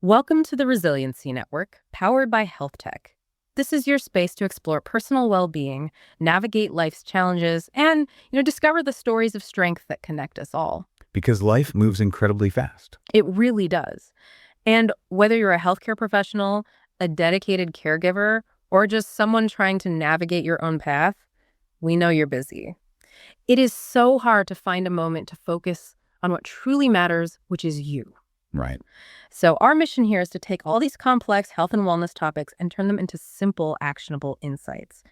Welcome to the Resiliency Network, powered by Health Tech. This is your space to explore personal well-being, navigate life's challenges, and, discover the stories of strength that connect us all. Because life moves incredibly fast. It really does. And whether you're a healthcare professional, a dedicated caregiver, or just someone trying to navigate your own path, we know you're busy. It is so hard to find a moment to focus on what truly matters, which is you. Right. So our mission here is to take all these complex health and wellness topics and turn them into simple, actionable insights.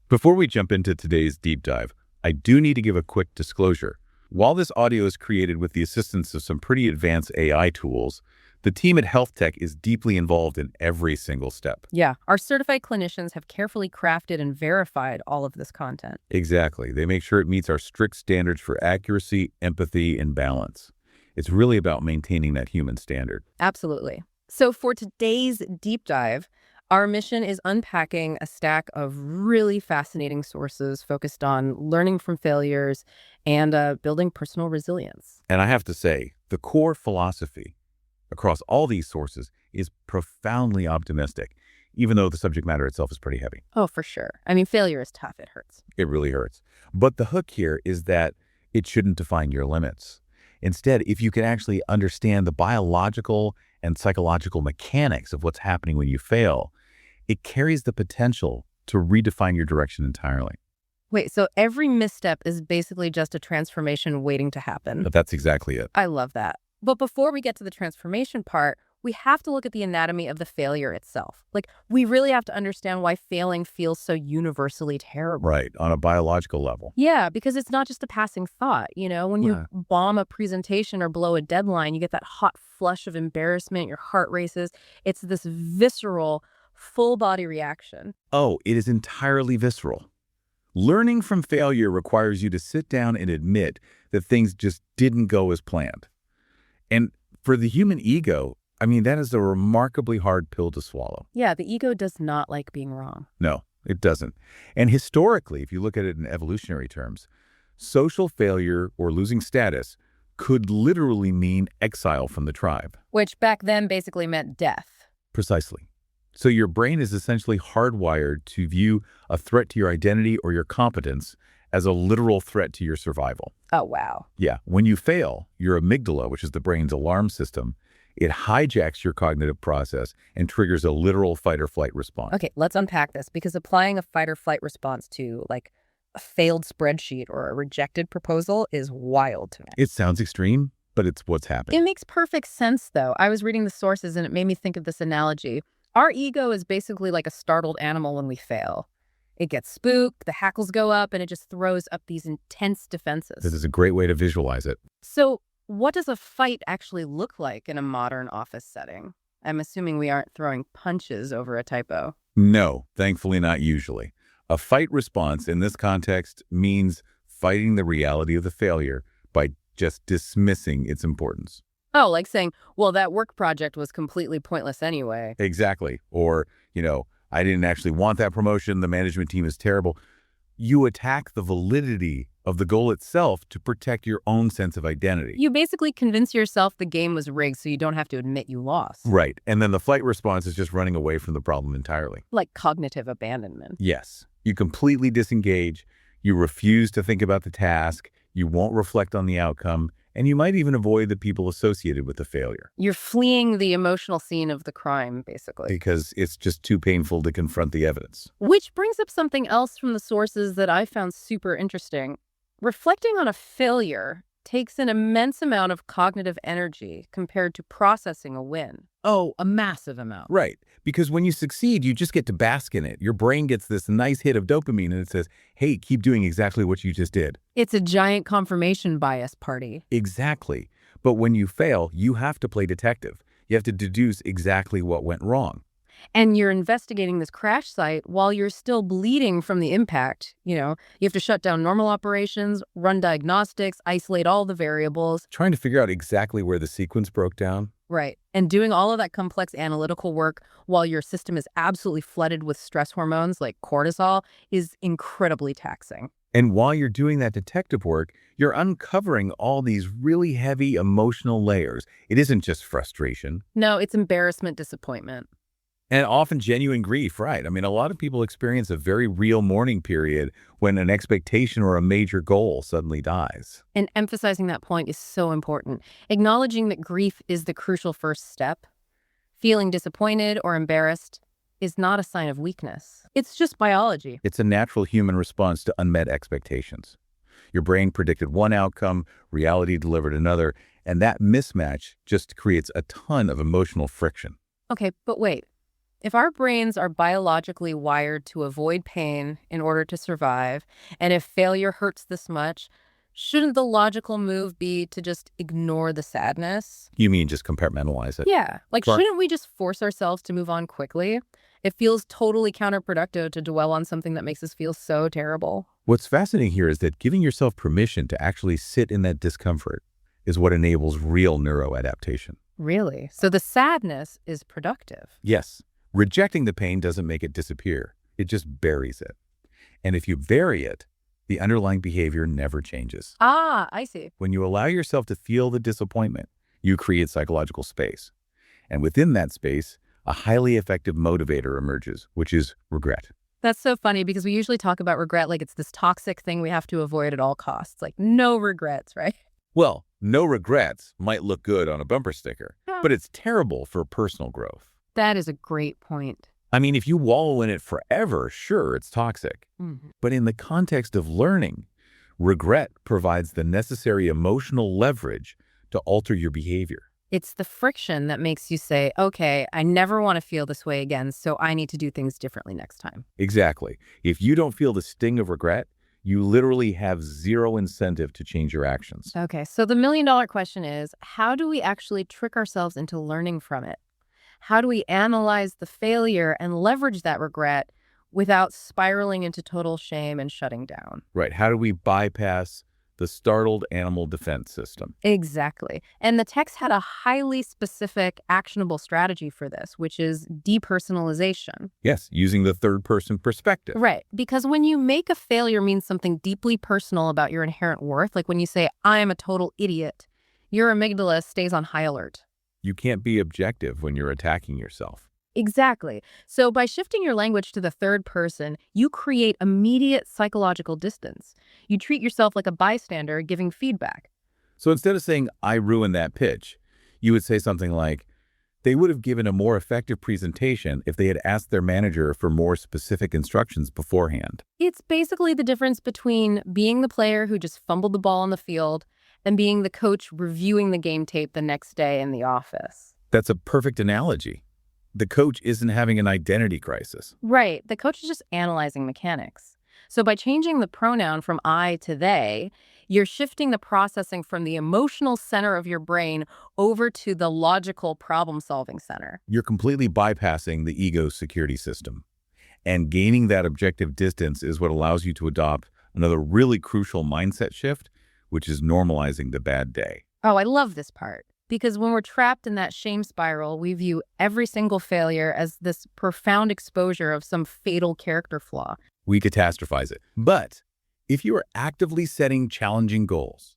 Before we jump into today's deep dive, I do need to give a quick disclosure. While this audio is created with the assistance of some pretty advanced AI tools, the team at Health Tech is deeply involved in every single step. Yeah, our certified clinicians have carefully crafted and verified all of this content. Exactly. They make sure it meets our strict standards for accuracy, empathy, and balance. It's really about maintaining that human standard. Absolutely. So for today's deep dive, our mission is unpacking a stack of really fascinating sources focused on learning from failures and building personal resilience. And I have to say, the core philosophy across all these sources is profoundly optimistic, even though the subject matter itself is pretty heavy. Oh, for sure. I mean, failure is tough. It hurts. It really hurts. But the hook here is that it shouldn't define your limits. Instead, if you can actually understand the biological and psychological mechanics of what's happening when you fail, it carries the potential to redefine your direction entirely. Wait, so every misstep is basically just a transformation waiting to happen. But that's exactly it. I love that. But before we get to the transformation part, we have to look at the anatomy of the failure itself. We really have to understand why failing feels so universally terrible. Right, on a biological level. Yeah, because it's not just a passing thought. When you Right. bomb a presentation or blow a deadline, you get that hot flush of embarrassment, your heart races. It's this visceral, full body reaction. Oh, it is entirely visceral. Learning from failure requires you to sit down and admit that things just didn't go as planned. And for the human ego, that is a remarkably hard pill to swallow. Yeah, the ego does not like being wrong. No, it doesn't. And historically, if you look at it in evolutionary terms, social failure or losing status could literally mean exile from the tribe. Which back then basically meant death. Precisely. So your brain is essentially hardwired to view a threat to your identity or your competence as a literal threat to your survival. Oh, wow. Yeah, when you fail, your amygdala, which is the brain's alarm system, it hijacks your cognitive process and triggers a literal fight or flight response. Okay, let's unpack this because applying a fight or flight response to a failed spreadsheet or a rejected proposal is wild to me. It sounds extreme, but it's what's happening. It makes perfect sense, though. I was reading the sources and it made me think of this analogy. Our ego is basically like a startled animal when we fail. It gets spooked, the hackles go up, and it just throws up these intense defenses. This is a great way to visualize it. So what does a fight actually look like in a modern office setting? I'm assuming we aren't throwing punches over a typo. No, thankfully not usually. A fight response in this context means fighting the reality of the failure by just dismissing its importance. Oh, like saying, well, that work project was completely pointless anyway. Exactly. Or, I didn't actually want that promotion. The management team is terrible. You attack the validity of the goal itself to protect your own sense of identity. You basically convince yourself the game was rigged so you don't have to admit you lost. Right. And then the flight response is just running away from the problem entirely. Like cognitive abandonment. Yes. You completely disengage. You refuse to think about the task. You won't reflect on the outcome. And you might even avoid the people associated with the failure. You're fleeing the emotional scene of the crime, basically. Because it's just too painful to confront the evidence. Which brings up something else from the sources that I found super interesting. Reflecting on a failure takes an immense amount of cognitive energy compared to processing a win. Oh, a massive amount. Right. Because when you succeed, you just get to bask in it. Your brain gets this nice hit of dopamine and it says, hey, keep doing exactly what you just did. It's a giant confirmation bias party. Exactly. But when you fail, you have to play detective. You have to deduce exactly what went wrong. And you're investigating this crash site while you're still bleeding from the impact. You have to shut down normal operations, run diagnostics, isolate all the variables. Trying to figure out exactly where the sequence broke down. Right. And doing all of that complex analytical work while your system is absolutely flooded with stress hormones like cortisol is incredibly taxing. And while you're doing that detective work, you're uncovering all these really heavy emotional layers. It isn't just frustration. No, it's embarrassment, disappointment. And often genuine grief, right? I mean, a lot of people experience a very real mourning period when an expectation or a major goal suddenly dies. And emphasizing that point is so important. Acknowledging that grief is the crucial first step. Feeling disappointed or embarrassed is not a sign of weakness. It's just biology. It's a natural human response to unmet expectations. Your brain predicted one outcome, reality delivered another, and that mismatch just creates a ton of emotional friction. Okay, but wait. If our brains are biologically wired to avoid pain in order to survive, and if failure hurts this much, shouldn't the logical move be to just ignore the sadness? You mean just compartmentalize it? Yeah, like Sure. shouldn't we just force ourselves to move on quickly? It feels totally counterproductive to dwell on something that makes us feel so terrible. What's fascinating here is that giving yourself permission to actually sit in that discomfort is what enables real neuroadaptation. Really? So the sadness is productive. Yes, rejecting the pain doesn't make it disappear. It just buries it. And if you bury it, the underlying behavior never changes. Ah, I see. When you allow yourself to feel the disappointment, you create psychological space. And within that space, a highly effective motivator emerges, which is regret. That's so funny because we usually talk about regret like it's this toxic thing we have to avoid at all costs. Like no regrets, right? Well, no regrets might look good on a bumper sticker, but it's terrible for personal growth. That is a great point. I mean, if you wallow in it forever, sure, it's toxic. Mhm. But in the context of learning, regret provides the necessary emotional leverage to alter your behavior. It's the friction that makes you say, okay, I never want to feel this way again, so I need to do things differently next time. Exactly. If you don't feel the sting of regret, you literally have zero incentive to change your actions. Okay, so the million-dollar question is, how do we actually trick ourselves into learning from it? How do we analyze the failure and leverage that regret without spiraling into total shame and shutting down? Right. How do we bypass the startled animal defense system? Exactly. And the text had a highly specific, actionable strategy for this, which is depersonalization. Yes, using the third-person perspective. Right. Because when you make a failure mean something deeply personal about your inherent worth, like when you say, I am a total idiot, your amygdala stays on high alert. You can't be objective when you're attacking yourself. Exactly. So by shifting your language to the third person, you create immediate psychological distance. You treat yourself like a bystander giving feedback. So instead of saying, I ruined that pitch, you would say something like, they would have given a more effective presentation if they had asked their manager for more specific instructions beforehand. It's basically the difference between being the player who just fumbled the ball on the field and being the coach reviewing the game tape the next day in the office. That's a perfect analogy. The coach isn't having an identity crisis. Right. The coach is just analyzing mechanics. So by changing the pronoun from I to they, you're shifting the processing from the emotional center of your brain over to the logical problem-solving center. You're completely bypassing the ego's security system. And gaining that objective distance is what allows you to adopt another really crucial mindset shift, which is normalizing the bad day. Oh, I love this part. Because when we're trapped in that shame spiral, we view every single failure as this profound exposure of some fatal character flaw. We catastrophize it. But if you are actively setting challenging goals,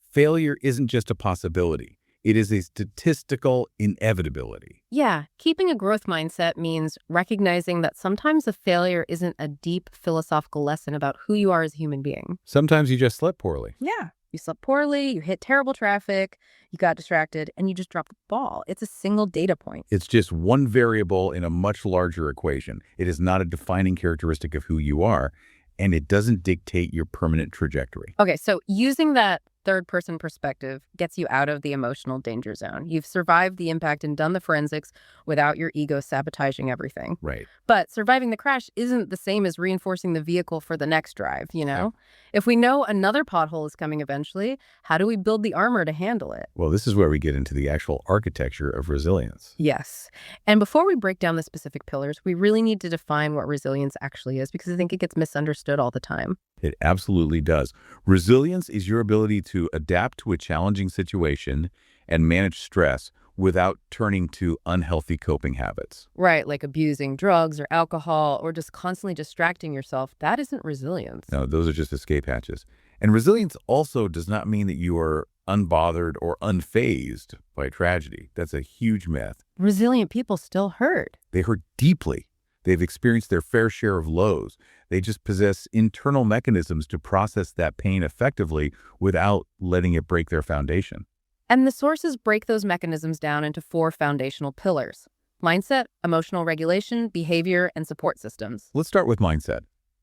failure isn't just a possibility. It is a statistical inevitability. Yeah, keeping a growth mindset means recognizing that sometimes a failure isn't a deep philosophical lesson about who you are as a human being. Sometimes you just slept poorly. Yeah. You slept poorly, you hit terrible traffic, you got distracted, and you just dropped the ball. It's a single data point. It's just one variable in a much larger equation. It is not a defining characteristic of who you are, and it doesn't dictate your permanent trajectory. Okay, so using that third-person perspective gets you out of the emotional danger zone. You've survived the impact and done the forensics without your ego sabotaging everything. Right. But surviving the crash isn't the same as reinforcing the vehicle for the next drive, you know? If we know another pothole is coming eventually, how do we build the armor to handle it? Well, this is where we get into the actual architecture of resilience. Yes. And before we break down the specific pillars, we really need to define what resilience actually is because I think it gets misunderstood all the time. It absolutely does. Resilience is your ability to adapt to a challenging situation and manage stress without turning to unhealthy coping habits. Right, like abusing drugs or alcohol or just constantly distracting yourself. That isn't resilience. No, those are just escape hatches. And resilience also does not mean that you are unbothered or unfazed by tragedy. That's a huge myth. Resilient people still hurt. They hurt deeply. They've experienced their fair share of lows. They just possess internal mechanisms to process that pain effectively without letting it break their foundation. And the sources break those mechanisms down into 4 foundational pillars: mindset, emotional regulation, behavior, and support systems. Let's start with mindset.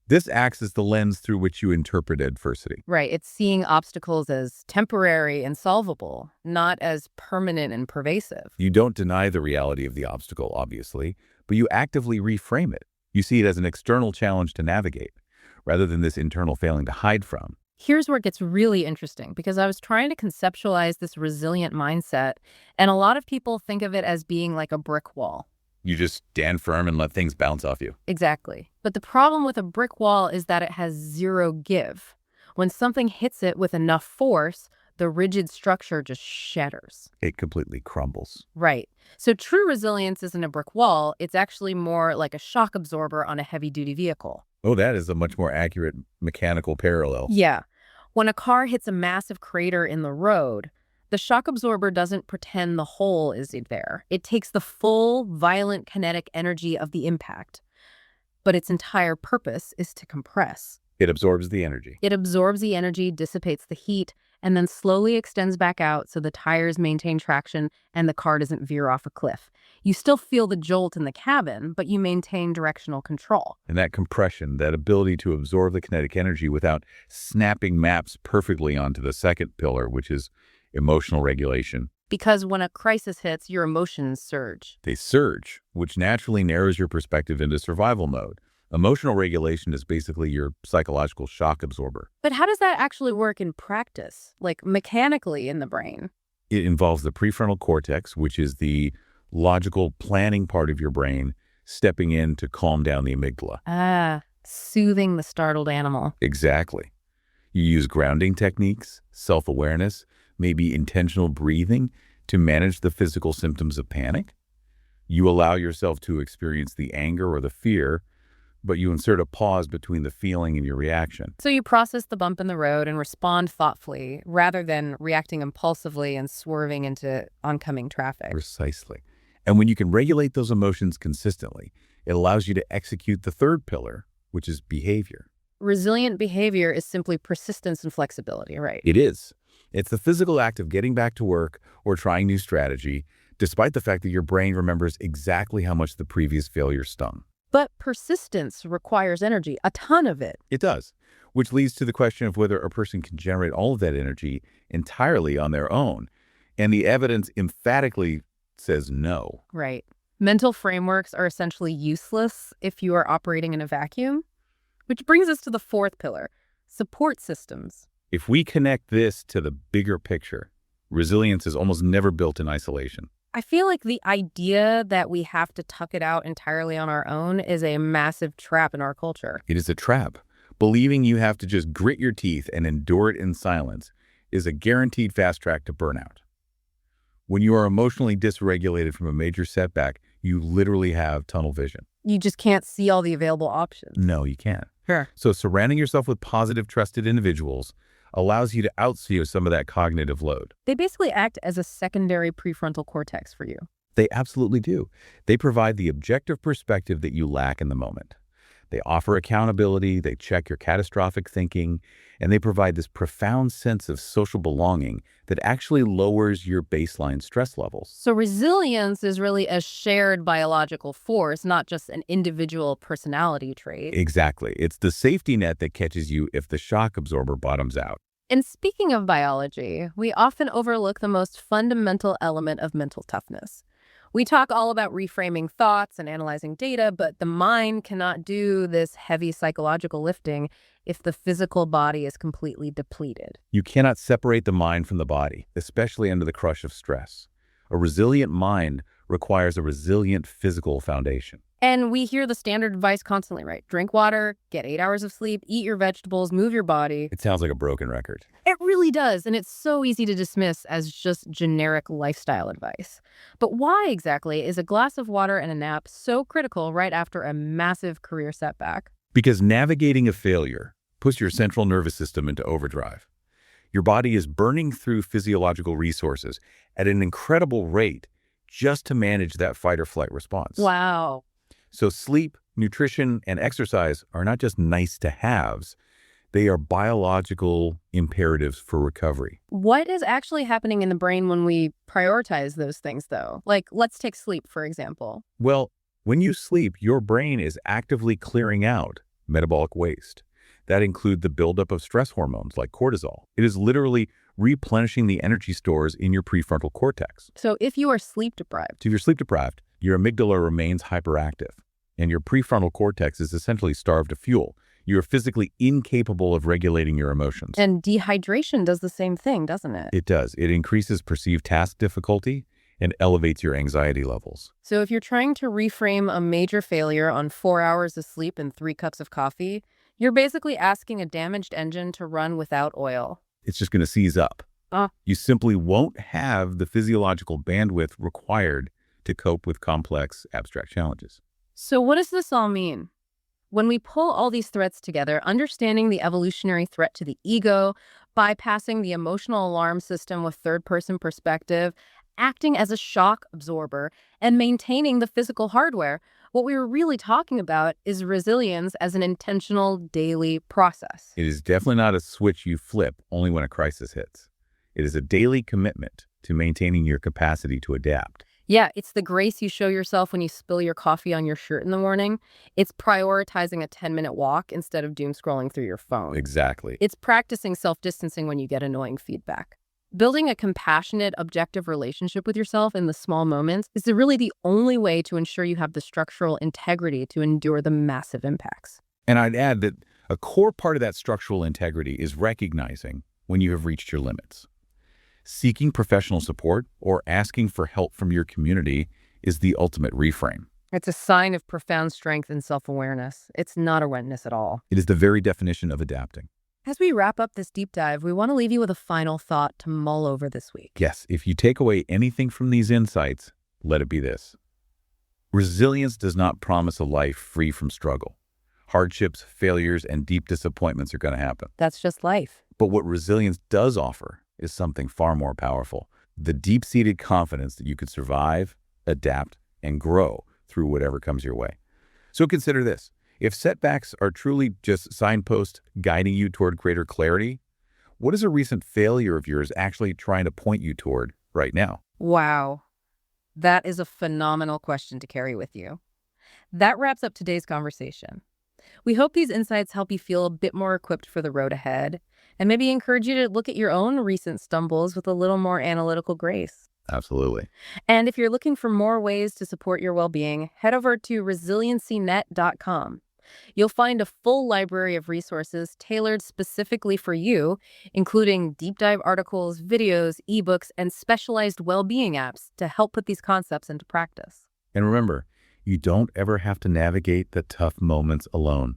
This acts as the lens through which you interpret adversity. Right, it's seeing obstacles as temporary and solvable, not as permanent and pervasive. You don't deny the reality of the obstacle, obviously, but you actively reframe it. You see it as an external challenge to navigate, rather than this internal failing to hide from. Here's where it gets really interesting, because I was trying to conceptualize this resilient mindset, and a lot of people think of it as being like a brick wall. You just stand firm and let things bounce off you. Exactly. But the problem with a brick wall is that it has zero give. When something hits it with enough force, the rigid structure just shatters. It completely crumbles. Right. So true resilience isn't a brick wall. It's actually more like a shock absorber on a heavy-duty vehicle. Oh, that is a much more accurate mechanical parallel. Yeah. When a car hits a massive crater in the road, the shock absorber doesn't pretend the hole is there. It takes the full, violent kinetic energy of the impact. But its entire purpose is to compress. It absorbs the energy. It absorbs the energy, dissipates the heat, and then slowly extends back out so the tires maintain traction and the car doesn't veer off a cliff. You still feel the jolt in the cabin, but you maintain directional control. And that compression, that ability to absorb the kinetic energy without snapping, maps perfectly onto the second pillar, which is emotional regulation. Because when a crisis hits, your emotions surge. They surge, which naturally narrows your perspective into survival mode. Emotional regulation is basically your psychological shock absorber. But how does that actually work in practice, like mechanically in the brain? It involves the prefrontal cortex, which is the logical planning part of your brain, stepping in to calm down the amygdala. Ah, soothing the startled animal. Exactly. You use grounding techniques, self-awareness, maybe intentional breathing to manage the physical symptoms of panic. You allow yourself to experience the anger or the fear, but you insert a pause between the feeling and your reaction. So you process the bump in the road and respond thoughtfully rather than reacting impulsively and swerving into oncoming traffic. Precisely. And when you can regulate those emotions consistently, it allows you to execute the third pillar, which is behavior. Resilient behavior is simply persistence and flexibility, right? It is. It's the physical act of getting back to work or trying new strategy, despite the fact that your brain remembers exactly how much the previous failure stung. But persistence requires energy, a ton of it. It does, which leads to the question of whether a person can generate all of that energy entirely on their own. And the evidence emphatically says no. Right. Mental frameworks are essentially useless if you are operating in a vacuum. Which brings us to the 4th pillar, support systems. If we connect this to the bigger picture, resilience is almost never built in isolation. I feel like the idea that we have to tuck it out entirely on our own is a massive trap in our culture. It is a trap. Believing you have to just grit your teeth and endure it in silence is a guaranteed fast track to burnout. When you are emotionally dysregulated from a major setback, you literally have tunnel vision. You just can't see all the available options. No, you can't. Sure. So surrounding yourself with positive, trusted individuals allows you to outsee some of that cognitive load. They basically act as a secondary prefrontal cortex for you. They absolutely do. They provide the objective perspective that you lack in the moment. They offer accountability, they check your catastrophic thinking, and they provide this profound sense of social belonging that actually lowers your baseline stress levels. So resilience is really a shared biological force, not just an individual personality trait. Exactly. It's the safety net that catches you if the shock absorber bottoms out. And speaking of biology, we often overlook the most fundamental element of mental toughness. We talk all about reframing thoughts and analyzing data, but the mind cannot do this heavy psychological lifting if the physical body is completely depleted. You cannot separate the mind from the body, especially under the crush of stress. A resilient mind requires a resilient physical foundation. And we hear the standard advice constantly, right? Drink water, get 8 hours of sleep, eat your vegetables, move your body. It sounds like a broken record. It really really does, and it's so easy to dismiss as just generic lifestyle advice. But why exactly is a glass of water and a nap so critical right after a massive career setback? Because navigating a failure puts your central nervous system into overdrive. Your body is burning through physiological resources at an incredible rate just to manage that fight or flight response. Wow. So sleep, nutrition, and exercise are not just nice to haves, they are biological imperatives for recovery. What is actually happening in the brain when we prioritize those things, though? Like, let's take sleep, for example. Well, when you sleep, your brain is actively clearing out metabolic waste. That includes the buildup of stress hormones like cortisol. It is literally replenishing the energy stores in your prefrontal cortex. So if you are sleep deprived, So if you're sleep deprived, your amygdala remains hyperactive, and your prefrontal cortex is essentially starved of fuel. You are physically incapable of regulating your emotions. and dehydration does the same thing, doesn't it? It does. It increases perceived task difficulty and elevates your anxiety levels. So if you're trying to reframe a major failure on 4 hours of sleep and 3 cups of coffee, you're basically asking a damaged engine to run without oil. It's just going to seize up. Ah. You simply won't have the physiological bandwidth required to cope with complex, abstract challenges. So what does this all mean? When we pull all these threats together, understanding the evolutionary threat to the ego, bypassing the emotional alarm system with third-person perspective, acting as a shock absorber, and maintaining the physical hardware, what we were really talking about is resilience as an intentional daily process. It is definitely not a switch you flip only when a crisis hits. It is a daily commitment to maintaining your capacity to adapt. Yeah, it's the grace you show yourself when you spill your coffee on your shirt in the morning. It's prioritizing a 10-minute walk instead of doom scrolling through your phone. Exactly. It's practicing self-distancing when you get annoying feedback. Building a compassionate, objective relationship with yourself in the small moments is really the only way to ensure you have the structural integrity to endure the massive impacts. And I'd add that a core part of that structural integrity is recognizing when you have reached your limits. Seeking professional support or asking for help from your community is the ultimate reframe. It's a sign of profound strength and self-awareness. It's not a weakness at all. It is the very definition of adapting. As we wrap up this deep dive, we want to leave you with a final thought to mull over this week. Yes, if you take away anything from these insights, let it be this. Resilience does not promise a life free from struggle. Hardships, failures, and deep disappointments are going to happen. That's just life. But what resilience does offer is something far more powerful. The deep-seated confidence that you could survive, adapt, and grow through whatever comes your way. So consider this. If setbacks are truly just signposts guiding you toward greater clarity, what is a recent failure of yours actually trying to point you toward right now? Wow. That is a phenomenal question to carry with you. That wraps up today's conversation. We hope these insights help you feel a bit more equipped for the road ahead and maybe encourage you to look at your own recent stumbles with a little more analytical grace. Absolutely. And if you're looking for more ways to support your well-being, head over to resiliencynet.com. You'll find a full library of resources tailored specifically for you, including deep dive articles, videos, ebooks, and specialized well-being apps to help put these concepts into practice. And remember, you don't ever have to navigate the tough moments alone.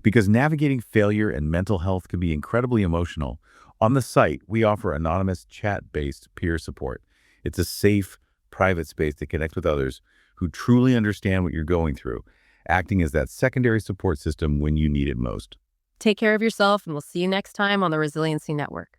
Because navigating failure and mental health can be incredibly emotional. On the site, we offer anonymous chat-based peer support. It's a safe, private space to connect with others who truly understand what you're going through, acting as that secondary support system when you need it most. Take care of yourself, and we'll see you next time on the Resiliency Network.